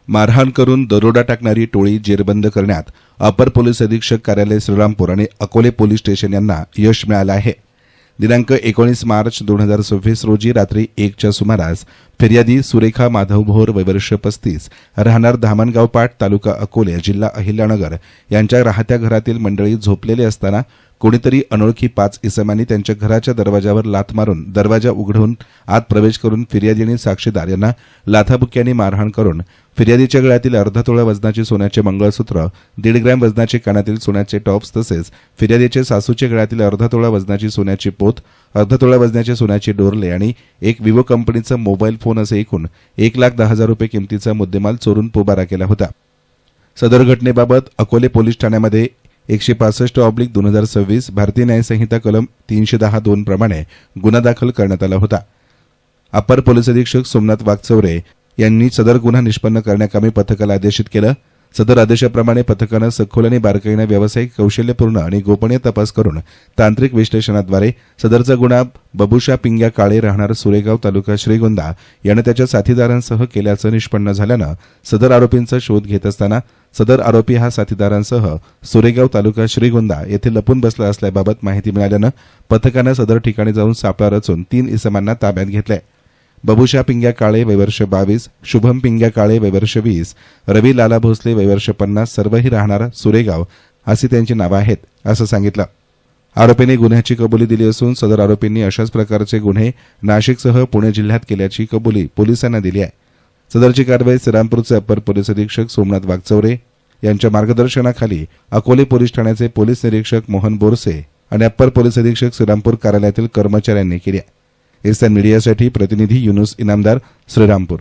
मारहाण करून दरोडा टाकणारी टोळी जेरबंद करण्यात अपर पोलीस अधीक्षक कार्यालय श्रीरामपूर आणि अकोले पोलीस स्टेशन यांना यश मिळालं आहे। दिनांक 19 मार्च 2026 रोजी रात्री 1च्या सुमारास फिर्यादी सुरेखा माधव भोर वयवर्ष 35 राहणार धामणगाव पाट तालुका अकोले जिल्हा अहिल्यानगर यांच्या राहत्या घरातील मंडळी झोपलेले असताना कोणीतरी अनोळखी 5 इसमांनी त्यांच्या घराच्या दरवाजावर लाथ मारून दरवाजा उघडून आत प्रवेश करून फिर्यादी आणि साक्षीदार यांना लाथाबुक्क्यांनी मारहाण करून फिर्यादीच्या गळ्यातील अर्धा तोळा वजनाचे सोन्याचे मंगळसूत्र, 1.5 ग्रॅम वजनाचे कानातील सोन्याचे टॉप्स तसेच फिर्यादीचे सासूच्या गळ्यातील अर्धा तोळा वजनाची सोन्याची पोत, अर्धा तोळा वजनाचे सोन्याचे डोरले आणि एक विवो कंपनीचा मोबाईल फोन असे एकूण 1,10,000 रुपये किमतीचा मुद्देमाल चोरून पोबारा केला होता। सदर घटनेबाबत अकोले पोलीस ठाण्यामध्ये 165/2026 भारतीय न्याय संहिता कलम 310(2) प्रमाणे गुन्हा दाखल करण्यात आला होता। अपर पोलीस अधीक्षक सोमनाथ वागचौरे यांनी सदर गुन्हा निष्पन्न करण्याकामी पथकाला आदेशित केलं। सदर आदेशाप्रमाणे पथकानं सखोल आणि बारकाईने व्यावसायिक कौशल्यपूर्ण आणि गोपनीय तपास करून तांत्रिक विश्लेषणाद्वारे सदरचा गुन्हा बबुशा पिंग्या काळे राहणार सुरेगाव तालुका श्रीगोंदा यानं त्याच्या साथीदारांसह केल्याचं निष्पन्न झाल्यानं सदर आरोपींचा शोध घेत असताना सदर आरोपी हा साथीदारांसह सुरेगाव तालुका श्रीगोंदा येथे लपून बसला असल्याबाबत माहिती मिळाल्यानं पथकानं सदर ठिकाणी जाऊन सापळा रचून 3 इसमांना ताब्यात घेतले। बबुशा पिंग्या काळे वयवर्ष 22, शुभम पिंग्या काळे वयवर्ष 20, रवी लाला भोसले वयवर्ष 50 सर्वही राहणार सुरेगाव अशी त्यांची नावे आहेत असं सांगितलं। आरोपींनी गुन्ह्याची कबुली दिली असून सदर आरोपींनी अशाच प्रकारचे गुन्हे नाशिकसह पुणे जिल्ह्यात केल्याची कबुली पोलिसांना दिली आहे। सदरची कारवाई श्रीरामपूरचे अपर पोलीस अधीक्षक सोमनाथ वागचौरे यांच्या मार्गदर्शनाखाली अकोले पोलीस ठाण्याचे पोलीस निरीक्षक मोहन बोरसे आणि अपर पोलीस अधीक्षक श्रीरामपूर कार्यालयातील कर्मचाऱ्यांनी केली आहे। एसएन मीडियासाठी प्रतिनिधी युनुस इनामदार, श्रीरामपूर।